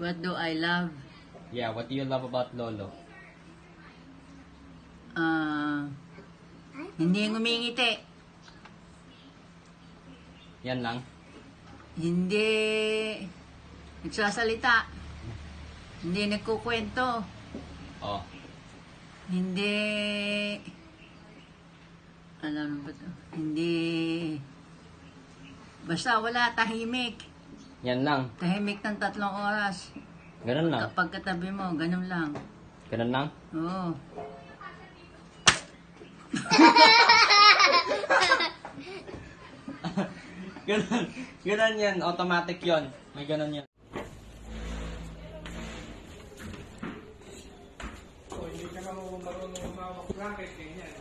What do I love? Yeah, what do you love about Lolo? Hindi ngumingiti. Yan lang. Hindi nagsasalita. Hindi nagkukwento. Oh. Hindi... Alam ba ito? Hindi... Basta wala, tahimik. Yan lang. Tahimik ng 3 oras. Ganun lang. Kapag katabi mo, ganun lang. Ganun lang. Oo. Ganun. Ganun yan. Automatic yon. May ganun yan. So, hindi ka na marunong umawak bracket, ganyan.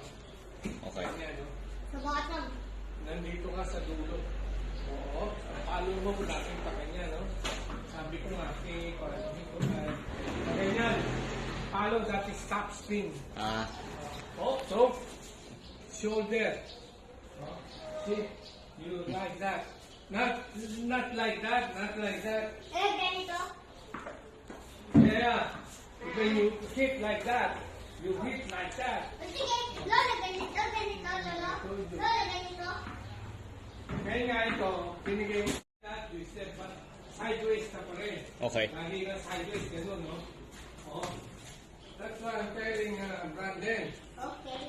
Okay. Ganyan, no? Sa bottom. Nandito ka sa dulo. Oo. Palo mo kung dating pa ganyan, no? Sabi ko nga, ganyan. Palo, that is top spin. Oh, so, shoulder. Oh, see, you like that. Not like that, not like that. Ganito. Yeah. When you hit like that, you hit like that. Sige, Lola, ganito, Lola. Lola, ganito. Kaya nga ito, binigay mo that, you step back, sideways na pa rin. Okay. Lagi na sideways, gano'n, no? Oh. That's what I'm telling Brandon. Okay.